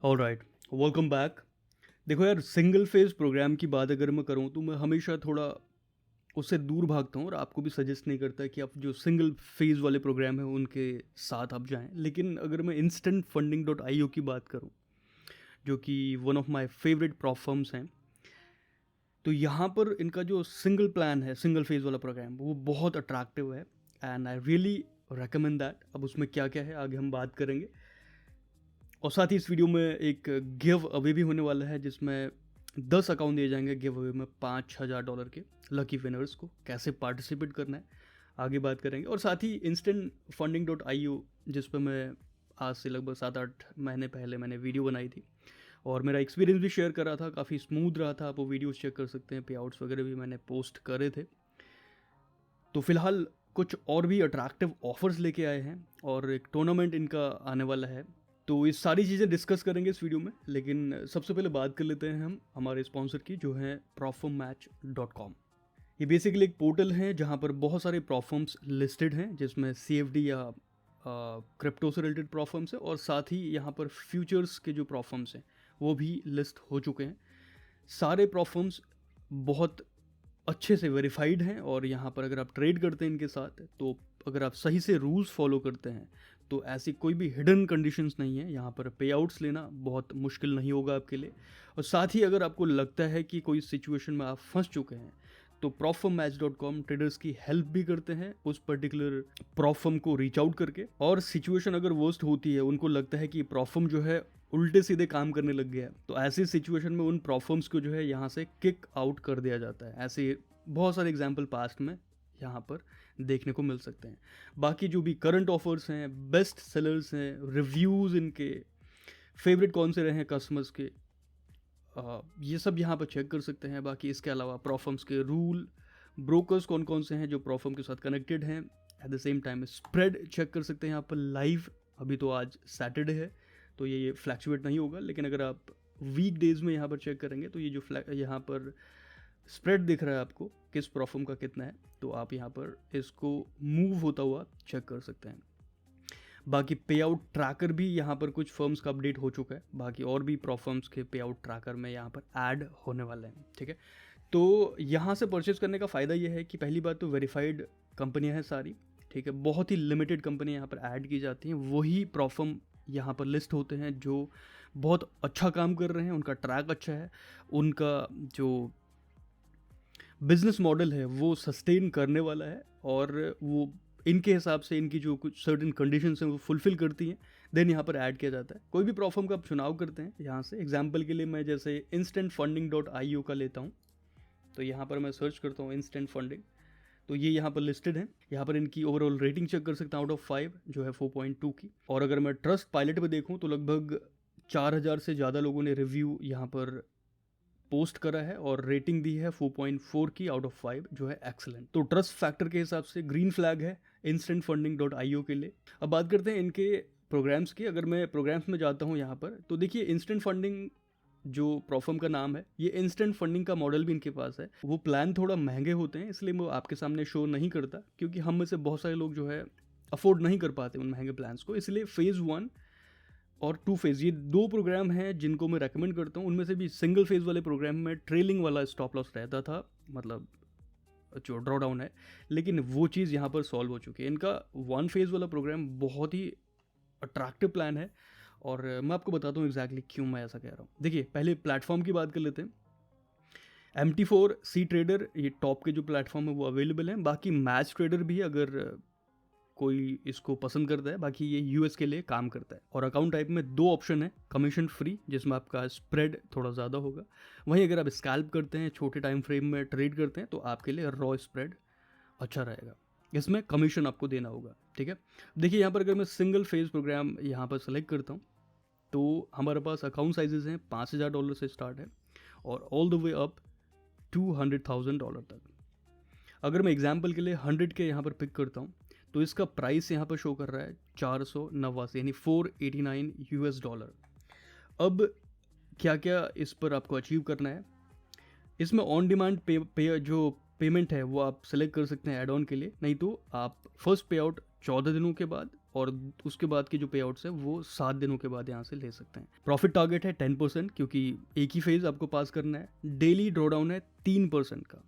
Alright, welcome back. देखो यार, single phase programme की बात अगर मैं करूँ तो मैं हमेशा थोड़ा उससे दूर भागता हूँ और आपको भी सजेस्ट नहीं करता कि आप जो सिंगल फेज़ वाले प्रोग्राम हैं उनके साथ आप जाएँ। लेकिन अगर मैं इंस्टेंट फंडिंग डॉट आई ओ की बात करूँ, जो कि one of my favourite platforms हैं, तो यहाँ पर इनका जो सिंगल प्लान है, सिंगल फेज़ वाला प्रोग्राम, वो बहुत अट्रैक्टिव है and I really recommend that. अब उसमें क्या-क्या है आगे हम बात करेंगे। और साथ ही इस वीडियो में एक गिव अवे भी होने वाला है जिसमें 10 अकाउंट दिए जाएंगे गिव अवे में $5000 के लकी विनर्स को। कैसे पार्टिसिपेट करना है आगे बात करेंगे। और साथ ही इंस्टेंट फंडिंग डॉट आई ओ, जिस पर मैं आज से लगभग 7-8 महीने पहले मैंने वीडियो बनाई थी और मेरा एक्सपीरियंस भी शेयर कर रहा था, काफ़ी स्मूथ रहा था। आप वो वीडियोस चेक कर सकते हैं, पे आउट्स वगैरह भी मैंने पोस्ट करे थे। तो फिलहाल कुछ और भी अट्रैक्टिव ऑफर्स लेके आए हैं और एक टूर्नामेंट इनका आने वाला है। तो ये सारी चीज़ें डिस्कस करेंगे इस वीडियो में, लेकिन सबसे पहले बात कर लेते हैं हम हमारे स्पॉन्सर की, जो है profmmatch.com। ये बेसिकली एक पोर्टल है जहाँ पर बहुत सारे प्रॉफर्म्स लिस्टेड हैं, जिसमें CFD या क्रिप्टो से रिलेटेड प्रॉफर्म्स है और साथ ही यहाँ पर फ्यूचर्स के जो प्रॉफर्म्स हैं वो भी लिस्ट हो चुके हैं। सारे प्रॉफर्म्स बहुत अच्छे से वेरीफाइड हैं और यहाँ पर अगर आप ट्रेड करते हैं इनके साथ, तो अगर आप सही से रूल्स फॉलो करते हैं तो ऐसी कोई भी हिडन कंडीशंस नहीं है। यहाँ पर पे आउट्स लेना बहुत मुश्किल नहीं होगा आपके लिए। और साथ ही अगर आपको लगता है कि कोई सिचुएशन में आप फंस चुके हैं, तो profirmmatch.com ट्रेडर्स की हेल्प भी करते हैं उस पर्टिकुलर प्रॉफर्म को रीच आउट करके। और सिचुएशन अगर वर्स्ट होती है, उनको लगता है कि प्रॉफर्म जो है उल्टे सीधे काम करने लग गया है, तो ऐसी सिचुएशन में उन प्रॉफर्म्स को जो है यहाँ से किक आउट कर दिया जाता है। ऐसे बहुत सारे एग्जाम्पल पास्ट में यहाँ पर देखने को मिल सकते हैं। बाकी जो भी करंट ऑफर्स हैं, बेस्ट सेलर्स हैं, रिव्यूज़ इनके फेवरेट कौन से रहे हैं कस्टमर्स के, ये सब यहाँ पर चेक कर सकते हैं। बाकी इसके अलावा प्रॉफर्म्स के रूल, ब्रोकर्स कौन कौन से हैं जो प्रॉफर्म के साथ कनेक्टेड हैं, at the same time spread check कर सकते हैं यहाँ पर लाइव। अभी तो आज सैटरडे है तो ये फ्लैक्चुएट नहीं होगा, लेकिन अगर आप वीक डेज में यहाँ पर चेक करेंगे तो ये जो यहाँ पर स्प्रेड दिख रहा है आपको किस प्रॉफर्म का कितना है, तो आप यहाँ पर इसको मूव होता हुआ चेक कर सकते हैं। बाकी पे आउट ट्रैकर भी यहाँ पर कुछ फर्म्स का अपडेट हो चुका है। बाकी और भी प्रॉफर्म्स के पे आउट ट्रैकर में यहाँ पर ऐड होने वाले हैं। ठीक है, तो यहाँ से परचेज करने का फ़ायदा ये है कि पहली बात तो वेरीफाइड कंपनियाँ हैं सारी। ठीक है, बहुत ही लिमिटेड कंपनियाँ यहाँ पर ऐड की जाती हैं, वही प्रॉफर्म यहाँ पर लिस्ट होते हैं जो बहुत अच्छा काम कर रहे हैं, उनका ट्रैक अच्छा है, उनका जो बिजनेस मॉडल है वो सस्टेन करने वाला है और वो इनके हिसाब से इनकी जो कुछ सर्टेन कंडीशंस हैं वो फुलफिल करती हैं, देन यहाँ पर ऐड किया जाता है। कोई भी प्रॉफर्म का आप चुनाव करते हैं यहाँ से, एग्जांपल के लिए मैं जैसे इंस्टेंट फंडिंग डॉट आई ओ का लेता हूँ, तो यहाँ पर मैं सर्च करता हूँ इंस्टेंट फंडिंग, तो ये यहाँ पर लिस्टेड है। यहाँ पर इनकी ओवरऑल रेटिंग चेक कर सकता हूँ, आउट ऑफ 5 जो है 4.2 की। और अगर मैं ट्रस्ट पायलट पे देखूँ तो लगभग 4000 से ज़्यादा लोगों ने रिव्यू यहाँ पर पोस्ट करा है और रेटिंग दी है 4.4 की आउट ऑफ 5, जो है एक्सलेंट। तो ट्रस्ट फैक्टर के हिसाब से ग्रीन फ्लैग है इंस्टेंट फंडिंग डॉट आई ओ के लिए। अब बात करते हैं इनके प्रोग्राम्स की। अगर मैं प्रोग्राम्स में जाता हूँ यहाँ पर, तो देखिए इंस्टेंट फंडिंग जो प्रॉफर्म का नाम है, ये इंस्टेंट फंडिंग का मॉडल भी इनके पास है। वो प्लान थोड़ा महंगे होते हैं, इसलिए वो आपके सामने शो नहीं करता, क्योंकि हम में से बहुत सारे लोग जो है अफोर्ड नहीं कर पाते उन महंगे प्लान्स को। इसलिए फेज़ 1 और 2 फेज़, ये 2 प्रोग्राम हैं जिनको मैं रेकमेंड करता हूँ। उनमें से भी सिंगल फेज़ वाले प्रोग्राम में ट्रेलिंग वाला स्टॉप लॉस रहता था, मतलब जो ड्रॉ डाउन है, लेकिन वो चीज़ यहाँ पर सॉल्व हो चुकी है। इनका 1 फेज़ वाला प्रोग्राम बहुत ही अट्रैक्टिव प्लान है और मैं आपको बताता हूँ एग्जैक्टली क्यों मैं ऐसा कह रहा हूँ। देखिए, पहले प्लेटफॉर्म की बात कर लेते हैं। MT4 सी ट्रेडर, ये टॉप के जो प्लेटफॉर्म है वो अवेलेबल हैं। बाकी मैच ट्रेडर भी अगर कोई इसको पसंद करता है, बाकी ये यूएस के लिए काम करता है। और अकाउंट टाइप में 2 ऑप्शन है, कमीशन फ्री जिसमें आपका स्प्रेड थोड़ा ज़्यादा होगा, वहीं अगर आप स्कैल्प करते हैं, छोटे टाइम फ्रेम में ट्रेड करते हैं, तो आपके लिए रॉ स्प्रेड अच्छा रहेगा, इसमें कमीशन आपको देना होगा। ठीक है, देखिए यहाँ पर अगर मैं सिंगल फेज प्रोग्राम यहाँ पर सेलेक्ट करता हूँ, तो हमारे पास अकाउंट साइजेस हैं $5000 से स्टार्ट है और ऑल द वे अप $200,000 तक। अगर मैं एग्जाम्पल के लिए 100 के यहाँ पर पिक करता हूँ, तो इसका प्राइस यहाँ पर शो कर रहा है 489, यानी $489। अब क्या क्या इस पर आपको अचीव करना है, इसमें ऑन डिमांड जो पेमेंट है वो आप सेलेक्ट कर सकते हैं ऐड ऑन के लिए, नहीं तो आप फर्स्ट पे आउट 14 दिनों के बाद और उसके बाद की जो पे आउट्स है वो 7 दिनों के बाद यहाँ से ले सकते हैं। प्रॉफिट टारगेट है 10% क्योंकि एक ही फेज़ आपको पास करना है। डेली ड्रॉडाउन है 3% का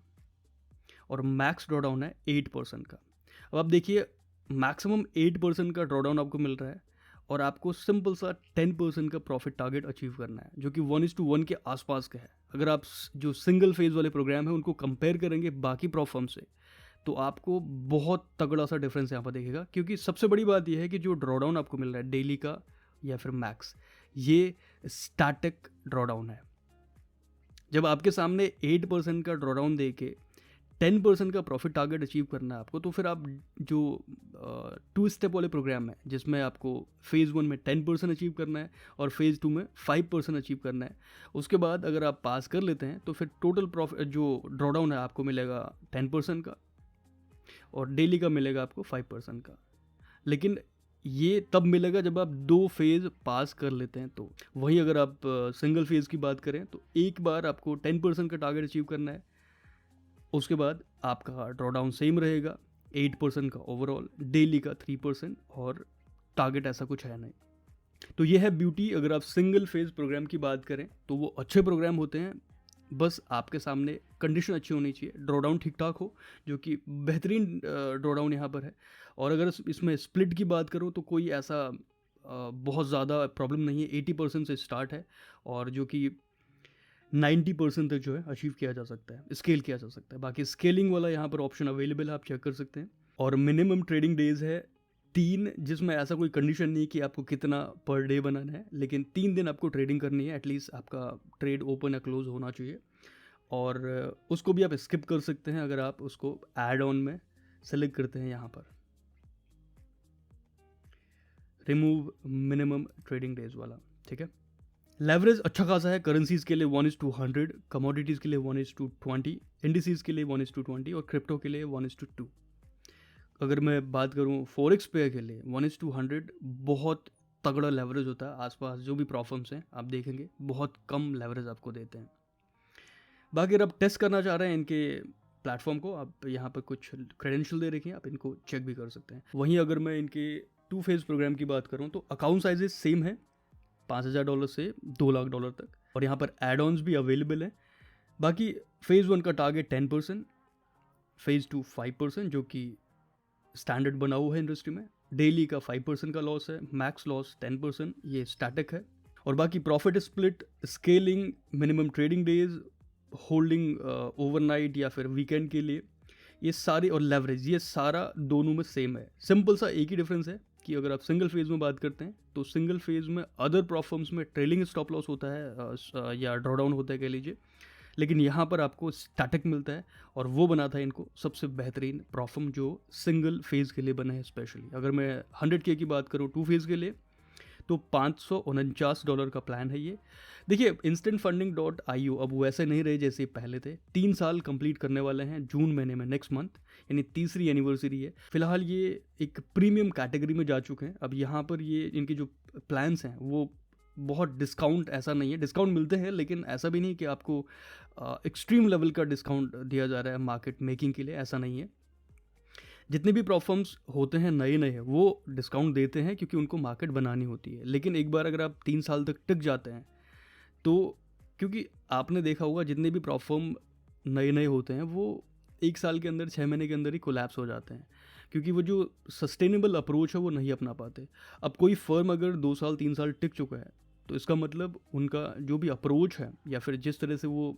और मैक्स ड्रॉडाउन है 8% का। अब आप देखिए मैक्सिमम 8% का ड्रॉडाउन आपको मिल रहा है और आपको सिंपल सा 10% का प्रॉफिट टारगेट अचीव करना है जो कि 1:1 के आसपास का है। अगर आप जो सिंगल फेज़ वाले प्रोग्राम है उनको कंपेयर करेंगे बाकी प्रोफर्म से तो आपको बहुत तगड़ा सा डिफरेंस यहाँ पर देखेगा, क्योंकि सबसे बड़ी बात यह है कि जो ड्रॉडाउन आपको मिल रहा है डेली का या फिर मैक्स, ये स्टैटिक ड्रॉडाउन है। जब आपके सामने 8% का ड्रॉडाउन दे के 10% का प्रॉफिट टारगेट अचीव करना है आपको, तो फिर आप जो 2 स्टेप वाले प्रोग्राम है जिसमें आपको फेज़ 1 में 10% अचीव करना है और फेज़ 2 में 5% अचीव करना है, उसके बाद अगर आप पास कर लेते हैं तो फिर टोटल प्रॉफिट जो ड्रॉडाउन है आपको मिलेगा 10% का और डेली का मिलेगा आपको 5% का। लेकिन ये तब मिलेगा जब आप 2 फेज़ पास कर लेते हैं। तो वहीं अगर आप सिंगल फेज़ की बात करें तो एक बार आपको 10% का टारगेट अचीव करना है, उसके बाद आपका ड्रॉडाउन सेम रहेगा 8% का ओवरऑल, डेली का 3% और टारगेट ऐसा कुछ है नहीं। तो ये है ब्यूटी। अगर आप सिंगल फेज़ प्रोग्राम की बात करें तो वो अच्छे प्रोग्राम होते हैं, बस आपके सामने कंडीशन अच्छी होनी चाहिए, ड्रॉडाउन ठीक ठाक हो, जो कि बेहतरीन ड्रॉडाउन यहाँ पर है। और अगर इसमें स्प्लिट की बात करूँ तो कोई ऐसा बहुत ज़्यादा प्रॉब्लम नहीं है, 80% से स्टार्ट है और जो कि 90% तक जो है अचीव किया जा सकता है, स्केल किया जा सकता है। बाकी स्केलिंग वाला यहाँ पर ऑप्शन अवेलेबल है, आप चेक कर सकते हैं। और मिनिमम ट्रेडिंग डेज है 3, जिसमें ऐसा कोई कंडीशन नहीं कि आपको कितना पर डे बनाना है, लेकिन 3 दिन आपको ट्रेडिंग करनी है, एटलीस्ट आपका ट्रेड ओपन या क्लोज होना चाहिए। और उसको भी आप स्किप कर सकते हैं अगर आप उसको ऐड ऑन में सेलेक्ट करते हैं। यहाँ पर रिमूव मिनिमम ट्रेडिंग डेज वाला, ठीक है। लेवरेज अच्छा खासा है, करेंसीज के लिए 1:100, कमोडिटीज़ के लिए 1:20, इंडिसीज के लिए 1:20 और क्रिप्टो के लिए 1:2। अगर मैं बात करूँ फॉरेक्स पेयर के लिए 1:100 बहुत तगड़ा लेवरेज होता है। आसपास जो भी प्रॉफर्म्स हैं आप देखेंगे बहुत कम लेवरेज आपको देते हैं। बाकी अगर आप टेस्ट करना चाह रहे हैं इनके प्लेटफॉर्म को, आप यहाँ पर कुछ क्रेडेंशियल दे रखे हैं, आप इनको चेक भी कर सकते हैं। वहीं अगर मैं इनके 2 फेज़ प्रोग्राम की बात करूँ तो अकाउंट साइजेस सेम है, $5,000 से $2 लाख तक, और यहाँ पर एड ऑन्स भी अवेलेबल हैं। बाकी फेज़ 1 का टारगेट 10%, फेज़ 2 5% जो कि स्टैंडर्ड बना हुआ है इंडस्ट्री में। डेली का 5% का लॉस है, मैक्स लॉस 10%, ये स्टैटिक है। और बाकी profit split, scaling, minimum trading days, holding overnight या फिर वीकेंड के लिए, ये सारे, और लेवरेज, ये सारा दोनों में सेम है। सिंपल सा एक ही डिफरेंस है कि अगर आप सिंगल फेज़ में बात करते हैं तो सिंगल फेज़ में अदर प्रॉफर्म्स में ट्रेलिंग स्टॉप लॉस होता है या ड्रॉडाउन होता है कह लीजिए, लेकिन यहाँ पर आपको स्टैटिक मिलता है और वो बना था इनको सबसे बेहतरीन प्रॉफर्म जो सिंगल फेज़ के लिए बना है स्पेशली। अगर मैं 100K की बात करूँ 2 फेज़ के लिए तो $549 का प्लान है ये। देखिए instantfunding.io अब वैसे नहीं रहे जैसे पहले थे। 3 साल कंप्लीट करने वाले हैं जून महीने में, नेक्स्ट मंथ, यानी 3री एनिवर्सरी है। फिलहाल ये एक प्रीमियम कैटेगरी में जा चुके हैं। अब यहाँ पर ये इनके जो प्लान्स हैं वो बहुत डिस्काउंट ऐसा नहीं है, डिस्काउंट मिलते हैं लेकिन ऐसा भी नहीं कि आपको एक्सट्रीम लेवल का डिस्काउंट दिया जा रहा है मार्केट मेकिंग के लिए, ऐसा नहीं है। जितने भी प्लेटफॉर्म्स होते हैं नए नए वो डिस्काउंट देते हैं क्योंकि उनको मार्केट बनानी होती है। लेकिन एक बार अगर आप 3 साल तक टिक जाते हैं तो, क्योंकि आपने देखा होगा जितने भी प्लेटफॉर्म नए नए होते हैं वो 1 साल के अंदर 6 महीने के अंदर ही कोलैप्स हो जाते हैं, क्योंकि वो जो सस्टेनेबल अप्रोच है वो नहीं अपना पाते। अब कोई फर्म अगर 2 साल 3 साल टिक चुका है तो इसका मतलब उनका जो भी अप्रोच है या फिर जिस तरह से वो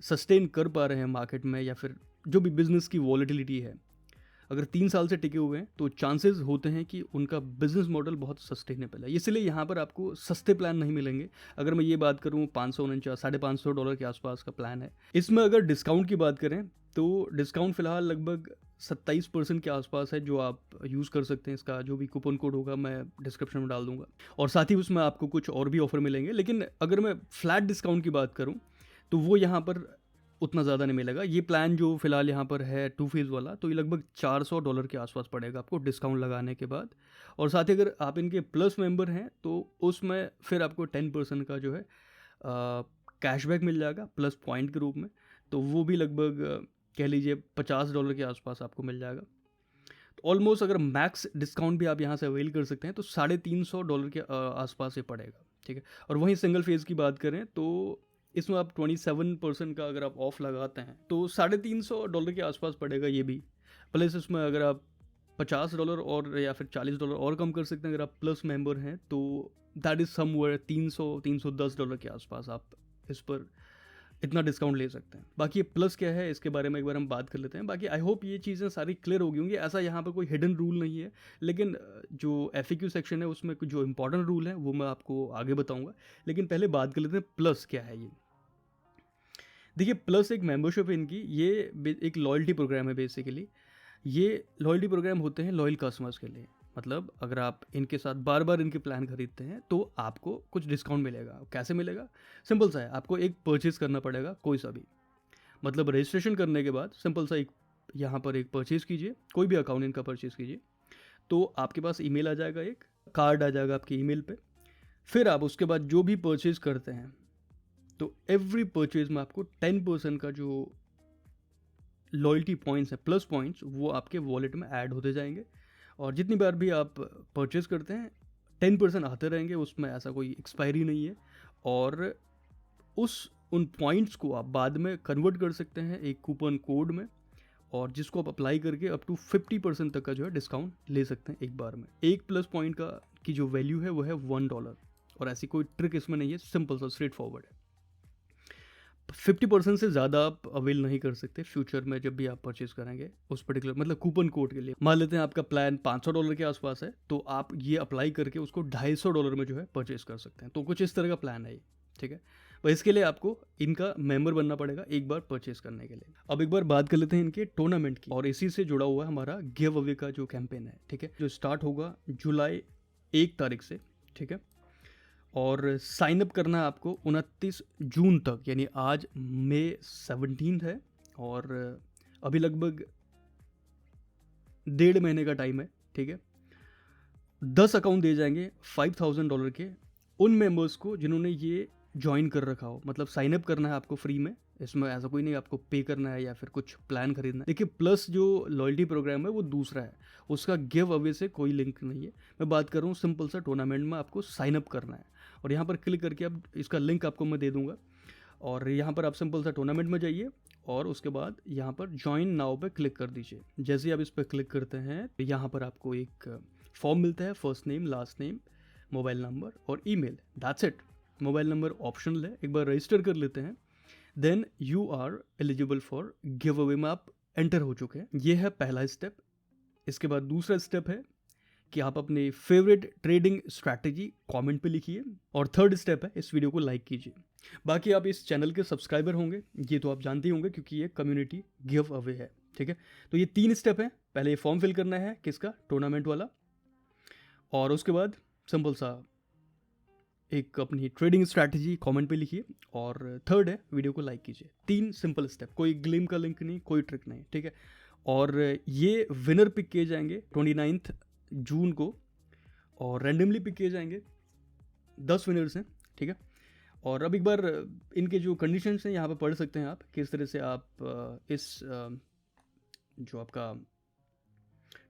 सस्टेन कर पा रहे हैं मार्केट में, या फिर जो भी बिजनेस की वॉलेटिलिटी है, अगर 3 साल से टिके हुए हैं तो चांसेस होते हैं कि उनका बिजनेस मॉडल बहुत सस्टेनेबल है। इसलिए यहाँ पर आपको सस्ते प्लान नहीं मिलेंगे। अगर मैं ये बात करूँ $549 के आसपास का प्लान है। इसमें अगर डिस्काउंट की बात करें तो डिस्काउंट फिलहाल लगभग 27% के आसपास है जो आप यूज़ कर सकते हैं। इसका जो भी कूपन कोड होगा मैं डिस्क्रिप्शन में डाल दूंगा, और साथ ही उसमें आपको कुछ और भी ऑफर मिलेंगे। लेकिन अगर मैं फ्लैट डिस्काउंट की बात करूँ तो वो यहाँ पर उतना ज़्यादा नहीं मिलेगा। ये प्लान जो फिलहाल यहाँ पर है 2 फेज़ वाला, तो ये लगभग $400 के आसपास पड़ेगा आपको डिस्काउंट लगाने के बाद। और साथ ही अगर आप इनके प्लस मेंबर हैं तो उसमें फिर आपको 10% का जो है कैशबैक मिल जाएगा प्लस पॉइंट के रूप में, तो वो भी लगभग कह लीजिए $50 के आसपास आपको मिल जाएगा। ऑलमोस्ट अगर मैक्स डिस्काउंट भी आप यहाँ से अवेल कर सकते हैं तो $350 के आसपास ये पड़ेगा, ठीक है। और वहीं सिंगल फेज़ की बात करें तो इसमें आप 27% का अगर आप ऑफ लगाते हैं तो $350 के आसपास पड़ेगा ये भी। प्लस इसमें अगर आप $50 और या फिर $40 और कम कर सकते हैं अगर आप प्लस मेंबर हैं, तो दैट इज़ समवेयर $310 के आसपास आप इस पर इतना डिस्काउंट ले सकते हैं। बाकी ये प्लस क्या है इसके बारे में एक बार हम बात कर लेते हैं। बाकी आई होप ये चीज़ें सारी क्लियर हो गई होंगी। ऐसा यहाँ पर कोई हिडन रूल नहीं है, लेकिन जो FAQ सेक्शन है उसमें कुछ जो इंपॉर्टेंट रूल है वो मैं आपको आगे बताऊँगा। लेकिन पहले बात कर लेते हैं प्लस क्या है ये। देखिए, प्लस एक मेंबरशिप इनकी, ये एक लॉयल्टी प्रोग्राम है बेसिकली। ये लॉयल्टी प्रोग्राम होते हैं लॉयल कस्टमर्स के लिए। मतलब अगर आप इनके साथ बार बार इनके प्लान खरीदते हैं तो आपको कुछ डिस्काउंट मिलेगा। कैसे मिलेगा? सिंपल सा है, आपको एक परचेज़ करना पड़ेगा कोई सा भी। मतलब रजिस्ट्रेशन करने के बाद सिंपल सा एक यहाँ पर एक परचेज़ कीजिए, कोई भी अकाउंट इनका परचेज़ कीजिए, तो आपके पास ईमेल आ जाएगा, एक कार्ड आ जाएगा आपके ईमेल पे। फिर आप उसके बाद जो भी परचेज़ करते हैं तो एवरी परचेज़ में आपको 10% का जो लॉयल्टी पॉइंट्स हैं, प्लस पॉइंट्स, वो आपके वॉलेट में ऐड होते जाएंगे। और जितनी बार भी आप परचेज़ करते हैं 10% आते रहेंगे, उसमें ऐसा कोई एक्सपायरी नहीं है। और उन पॉइंट्स को आप बाद में कन्वर्ट कर सकते हैं एक कूपन कोड में, और जिसको आप अप्लाई करके अप टू 50% तक का जो है डिस्काउंट ले सकते हैं एक बार में। एक प्लस पॉइंट का की जो वैल्यू है वो है $1, और ऐसी कोई ट्रिक इसमें नहीं है, सिंपल सा स्ट्रेट फॉरवर्ड है। 50% से ज़्यादा आप अवेल नहीं कर सकते फ्यूचर में जब भी आप परचेज करेंगे उस पर्टिकुलर मतलब कूपन कोड के लिए। मान लेते हैं आपका प्लान $500 के आसपास है, तो आप ये अप्लाई करके उसको $250 में जो है परचेज कर सकते हैं। तो कुछ इस तरह का प्लान है ये, ठीक है। पर इसके लिए आपको इनका मेंबर बनना पड़ेगा एक बार परचेज करने के लिए। अब एक बार बात कर लेते हैं इनके टूर्नामेंट की, और इसी से जुड़ा हुआ है हमारा गिव अवे का जो कैंपेन है, ठीक है, जो स्टार्ट होगा जुलाई 1 तारीख से, ठीक है। और साइन अप करना है आपको 29 जून तक, यानी आज मई 17 है, और अभी लगभग 1.5 महीने का टाइम है, ठीक है। 10 अकाउंट दिए जाएंगे $5000 के उन मेंबर्स को जिन्होंने ये ज्वाइन कर रखा हो। मतलब साइन अप करना है आपको फ्री में, इसमें ऐसा कोई नहीं आपको पे करना है या फिर कुछ प्लान खरीदना है। देखिए, प्लस जो लॉयल्टी प्रोग्राम है वो दूसरा है, उसका गिव अवे से कोई लिंक नहीं है। मैं बात कर रहा हूँ सिंपल सा टूर्नामेंट में आपको साइन अप करना है, और यहाँ पर क्लिक करके अब इसका लिंक आपको मैं दे दूंगा, और यहाँ पर आप सिंपल सा टूर्नामेंट में जाइए और उसके बाद यहाँ पर ज्वाइन नाउ पे क्लिक कर दीजिए। जैसे ही आप इस पर क्लिक करते हैं तो यहाँ पर आपको एक फॉर्म मिलता है, first name, last name, mobile number और email, that's it. Mobile number optional है, एक बार रजिस्टर कर लेते हैं, then you are eligible for giveaway में आप एंटर हो चुके हैं। ये है पहला स्टेप। इसके बाद दूसरा स्टेप है कि आप अपने फेवरेट ट्रेडिंग स्ट्रैटेजी कमेंट पे लिखिए, और थर्ड स्टेप है इस वीडियो को लाइक कीजिए। बाकी आप इस चैनल के सब्सक्राइबर होंगे, ये तो आप जानते ही होंगे क्योंकि ये कम्युनिटी गिव अवे है, ठीक है। तो ये 3 स्टेप है। पहले ये फॉर्म फिल करना है, किसका? टूर्नामेंट वाला। और उसके बाद सिंपल सा एक अपनी ट्रेडिंग स्ट्रैटेजी कमेंट पे लिखिए, और थर्ड है वीडियो को लाइक कीजिए। 3 सिंपल स्टेप, कोई ग्लिम का लिंक नहीं, कोई ट्रिक नहीं, ठीक है। और ये विनर पिक किए जाएंगे 29 जून को, और रैंडमली पिक किए जाएंगे 10 विनर्स हैं, ठीक है। और अब एक बार इनके जो कंडीशंस हैं यहाँ पे पढ़ सकते हैं आप, किस तरह से आप इस जो आपका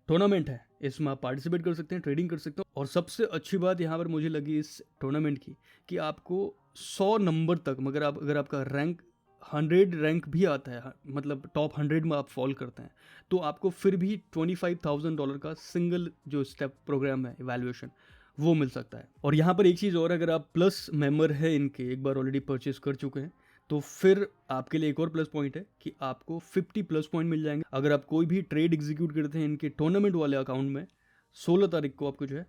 टूर्नामेंट है इसमें आप पार्टिसिपेट कर सकते हैं, ट्रेडिंग कर सकते हो। और सबसे अच्छी बात यहाँ पर मुझे लगी इस टूर्नामेंट की कि आपको 100 नंबर तक, मगर आप अगर आपका रैंक 100 रैंक भी आता है, मतलब टॉप 100 में आप फॉल करते हैं, तो आपको फिर भी $25,000 का सिंगल जो स्टेप प्रोग्राम है इवैल्यूएशन, वो मिल सकता है। और यहाँ पर एक चीज़ और, अगर आप प्लस मेंबर है इनके, एक बार ऑलरेडी परचेज कर चुके हैं, तो फिर आपके लिए एक और प्लस पॉइंट है कि आपको 50 प्लस पॉइंट मिल जाएंगे अगर आप कोई भी ट्रेड एग्जीक्यूट करते हैं इनके टूर्नामेंट वाले अकाउंट में। 16 तारीख को आपको जो है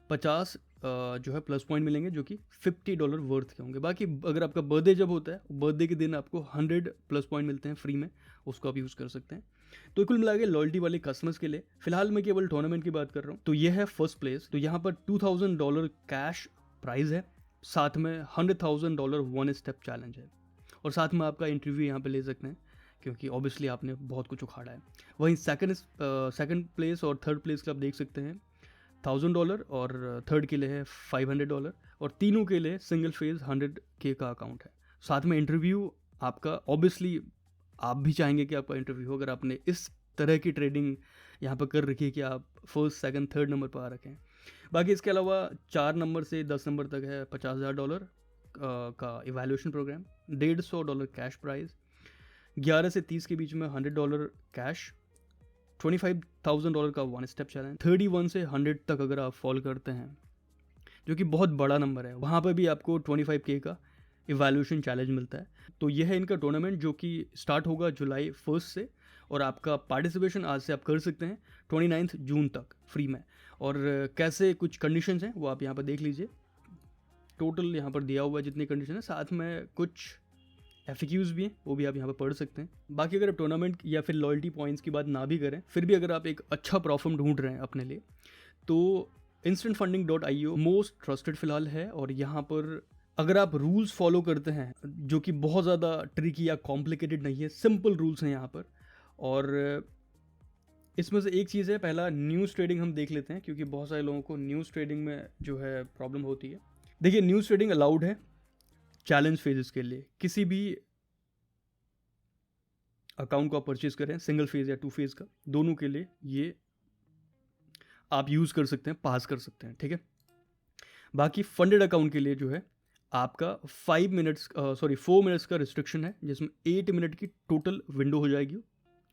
50 जो है प्लस पॉइंट मिलेंगे, जो कि $50 वर्थ के होंगे। बाकी अगर आपका बर्थडे जब होता है, बर्थडे के दिन आपको 100 प्लस पॉइंट मिलते हैं फ्री में, उसको आप यूज़ कर सकते हैं। तो कुल मिला के लॉयल्टी वाले कस्टमर्स के लिए फिलहाल मैं केवल टूर्नामेंट की बात कर रहा हूँ। तो ये है फर्स्ट प्लेस, तो यहाँ पर $2,000 कैश प्राइज है, साथ में $100,000 वन स्टेप चैलेंज है, और साथ में आपका इंटरव्यू यहाँ पे ले सकते हैं क्योंकि ऑब्वियसली आपने बहुत कुछ उखाड़ा है। वहीं सेकंड प्लेस और थर्ड प्लेस का आप देख सकते हैं $1,000, और थर्ड के लिए है $500, और तीनों के लिए सिंगल फेज 100K का अकाउंट है। साथ में इंटरव्यू आपका, ऑब्वियसली आप भी चाहेंगे कि आपका इंटरव्यू हो अगर आपने इस तरह की ट्रेडिंग यहाँ पर कर रखी है कि आप फर्स्ट सेकंड थर्ड नंबर पर आ रखें। बाकी इसके अलावा 4 नंबर से 10 नंबर तक है $50,000 का इवैल्यूएशन प्रोग्राम, $150 कैश प्राइज, 11 से 30 के बीच में $100 कैश, $25,000 का 1 स्टेप चैलेंज, 31 से 100 तक अगर आप फॉल करते हैं जो कि बहुत बड़ा नंबर है, वहाँ पर भी आपको 25K का इवैल्यूएशन चैलेंज मिलता है। तो यह है इनका टूर्नामेंट जो कि स्टार्ट होगा जुलाई 1 से, और आपका पार्टिसिपेशन आज से आप कर सकते हैं 29 जून तक फ्री में। और कैसे कुछ कंडीशंस हैं वो आप यहाँ पर देख लीजिए, टोटल यहाँ पर दिया हुआ है जितनी कंडीशन है, साथ में कुछ FAQs भी हैं वो भी आप यहाँ पर पढ़ सकते हैं। बाकी अगर आप टूर्नामेंट या फिर लॉयल्टी पॉइंट्स की बात ना भी करें, फिर भी अगर आप एक अच्छा प्लेटफॉर्म ढूंढ रहे हैं अपने लिए, तो instantfunding.io मोस्ट ट्रस्टेड फिलहाल है। और यहाँ पर अगर आप रूल्स फॉलो करते हैं जो कि बहुत ज़्यादा ट्रिकी या कॉम्प्लिकेटेड नहीं है, सिंपल रूल्स हैं यहाँ पर। और इसमें से एक चीज़ है, पहला न्यूज़ ट्रेडिंग हम देख लेते हैं, क्योंकि बहुत सारे लोगों को न्यूज़ ट्रेडिंग में जो है प्रॉब्लम होती है। देखिए, न्यूज़ ट्रेडिंग अलाउड है चैलेंज फेजेस के लिए। किसी भी अकाउंट को आप परचेज करें, सिंगल फेज या 2 फेज का, दोनों के लिए ये आप यूज़ कर सकते हैं, पास कर सकते हैं, ठीक है। बाकी फंडेड अकाउंट के लिए जो है आपका 4 मिनट्स का रिस्ट्रिक्शन है, जिसमें 8 मिनट की टोटल विंडो हो जाएगी,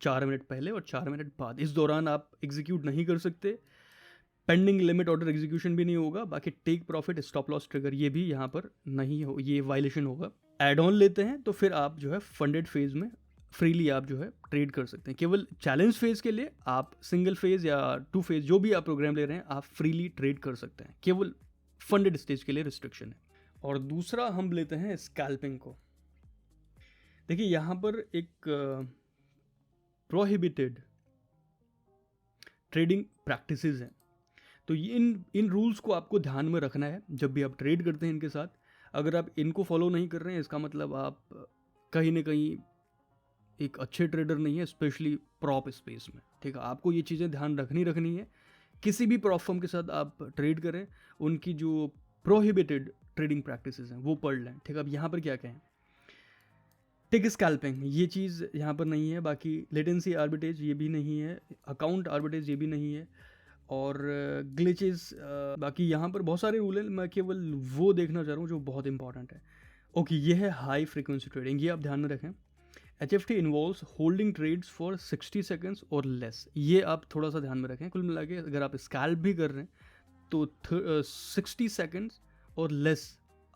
4 मिनट पहले और 4 मिनट बाद। इस दौरान आप एग्जीक्यूट नहीं कर सकते, पेंडिंग लिमिट ऑर्डर एग्जीक्यूशन भी नहीं होगा। बाकी take profit, stop loss trigger ये भी यहाँ पर नहीं हो, ये वायलेशन होगा। एड ऑन लेते हैं तो फिर आप जो है फंडेड फेज में फ्रीली आप जो है ट्रेड कर सकते हैं। केवल चैलेंज फेज के लिए आप सिंगल फेज या 2 फेज जो भी आप प्रोग्राम ले रहे हैं आप फ्रीली ट्रेड कर सकते हैं, केवल फंडेड स्टेज के लिए रिस्ट्रिक्शन है। और दूसरा हम लेते हैं स्कैल्पिंग को। देखिए, यहाँ पर एक प्रोहिबिटेड ट्रेडिंग प्रैक्टिसेस हैं, तो ये इन रूल्स को आपको ध्यान में रखना है जब भी आप ट्रेड करते हैं इनके साथ। अगर आप इनको फॉलो नहीं कर रहे हैं, इसका मतलब आप कहीं ना कहीं एक अच्छे ट्रेडर नहीं है, स्पेशली प्रॉप स्पेस में, ठीक है। आपको ये चीज़ें ध्यान रखनी है। किसी भी प्रॉप फर्म के साथ आप ट्रेड करें, उनकी जो प्रोहिबिटेड ट्रेडिंग प्रैक्टिसेस हैं वो पढ़ लें, ठीक है। अब यहाँ पर क्या कहें, टिक स्कैल्पिंग ये चीज़ यहाँ पर नहीं है। बाकी लेटेंसी आर्बिट्रेज ये भी नहीं है, अकाउंट आर्बिट्रेज ये भी नहीं है, और ग्लिचेस। बाकी यहाँ पर बहुत सारे रूल हैं, मैं केवल वो देखना चाह रहा हूँ जो बहुत इंपॉर्टेंट है। ओके, ये है हाई फ्रीक्वेंसी ट्रेडिंग, ये आप ध्यान में रखें। HFT involves holding trades for 60 seconds और लेस, ये आप थोड़ा सा ध्यान में रखें। कुल मिला के अगर आप स्कैल्प भी कर रहे हैं तो 60 सेकेंड्स और लेस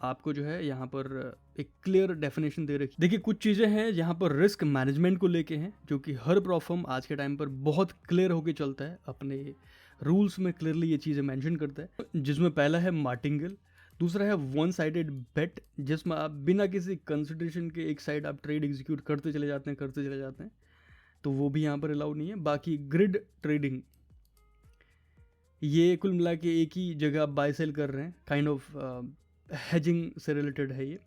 आपको जो है यहाँ पर एक क्लियर डेफिनेशन दे रखी। देखिए, कुछ चीज़ें हैं यहाँ पर रिस्क मैनेजमेंट को लेके हैं, जो कि हर प्लेटफॉर्म आज के टाइम पर बहुत क्लियर होके चलता है, अपने रूल्स में क्लियरली ये चीज़ें मेंशन करता है। जिसमें पहला है मार्टिंगल, दूसरा है वन साइडेड बेट, जिसमें आप बिना किसी कंसिडरेशन के एक साइड आप ट्रेड एग्जीक्यूट करते चले जाते हैं, तो वो भी यहाँ पर अलाउड नहीं है। बाकी ग्रिड ट्रेडिंग, ये कुल मिला के एक ही जगह आप बाय सेल कर रहे हैं, काइंड ऑफ हेजिंग से रिलेटेड है ये।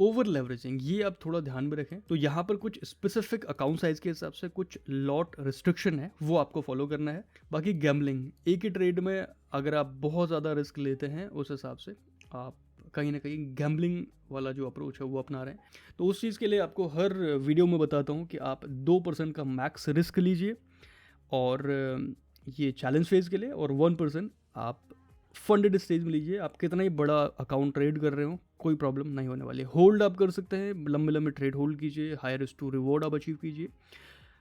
ओवर लेवरेजिंग, ये आप थोड़ा ध्यान में रखें। तो यहाँ पर कुछ स्पेसिफिक अकाउंट साइज के हिसाब से कुछ लॉट रिस्ट्रिक्शन है, वो आपको फॉलो करना है। बाकी गैम्बलिंग, एक ही ट्रेड में अगर आप बहुत ज़्यादा रिस्क लेते हैं, उस हिसाब से आप कहीं ना कहीं गैम्बलिंग वाला जो अप्रोच है वो अपना रहे हैं। तो उस चीज़ के लिए आपको हर वीडियो में बताता हूँ कि आप 2% का मैक्स रिस्क लीजिए, और ये चैलेंज फेज के लिए, और 1% आप फंडेड स्टेज में लीजिए। आप कितना ही बड़ा अकाउंट ट्रेड कर रहे हो, कोई प्रॉब्लम नहीं होने वाली है। होल्ड आप कर सकते हैं, लंबे लंबे ट्रेड होल्ड कीजिए, हाई रिस्क टू रिवॉर्ड आप अचीव कीजिए।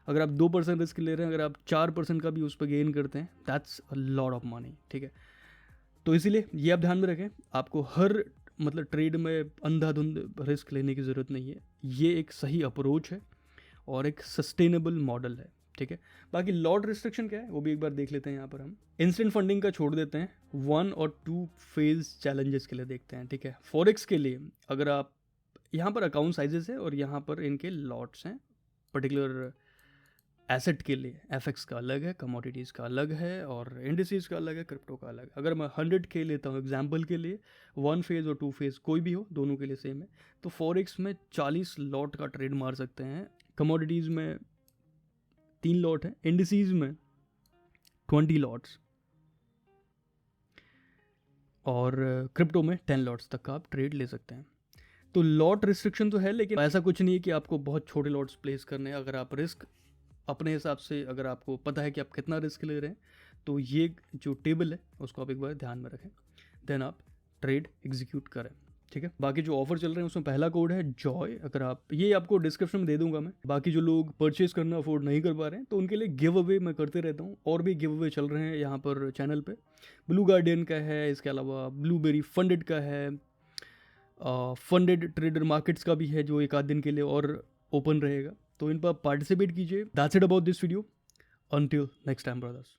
अगर आप 2% रिस्क ले रहे हैं, अगर आप 4% का भी उस पर गेन करते हैं, that's a lot of money, ठीक है। तो इसीलिए ये आप ध्यान में रखें, आपको हर मतलब ट्रेड में अंधाधुंध रिस्क लेने की ज़रूरत नहीं है। ये एक सही अप्रोच है और एक सस्टेनेबल मॉडल है, ठीक है। बाकी लॉट रिस्ट्रिक्शन क्या है वो भी एक बार देख लेते हैं। यहाँ पर हम इंस्टेंट फंडिंग का छोड़ देते हैं, 1 और 2 फेज चैलेंजेस के लिए देखते हैं, ठीक है। फॉरेक्स के लिए अगर आप यहाँ पर अकाउंट साइजेस है और यहाँ पर इनके लॉट्स हैं, पर्टिकुलर एसेट के लिए FX का अलग है, कमोडिटीज़ का अलग है, और इंडिसेस का अलग है, क्रिप्टो का अलग है। अगर मैं 100K लेता हूँ एग्जाम्पल के लिए, 1 फेज़ और 2 फेज़ कोई भी हो, दोनों के लिए सेम है, तो फॉरेक्स में 40 लॉट का ट्रेड मार सकते हैं। कमोडिटीज़ में 3 लॉट है, इंडिसेस में 20 लॉट्स, और क्रिप्टो में 10 लॉट्स तक का आप ट्रेड ले सकते हैं। तो लॉट रिस्ट्रिक्शन तो है, लेकिन ऐसा कुछ नहीं है कि आपको बहुत छोटे लॉट्स प्लेस करने हैं। अगर आप रिस्क अपने हिसाब से अगर आपको पता है कि आप कितना रिस्क ले रहे हैं, तो ये जो टेबल है उसको आप एक बार ध्यान में रखें, देन आप ट्रेड एग्जीक्यूट करें। ठीक है, बाकी जो ऑफर चल रहे हैं उसमें पहला कोड है जॉय, अगर आप ये आपको डिस्क्रिप्शन में दे दूंगा मैं। बाकी जो लोग परचेज करना अफोर्ड नहीं कर पा रहे हैं तो उनके लिए गिव अवे मैं करते रहता हूँ, और भी गिव अवे चल रहे हैं यहाँ पर चैनल पे। ब्लू गार्डियन का है, इसके अलावा ब्लूबेरी फंडेड का है, फंडेड ट्रेडर मार्केट्स का भी है जो एक आध दिन के लिए और ओपन रहेगा, तो इन पर पार्टिसिपेट कीजिए। That's it about this video, until next time brothers।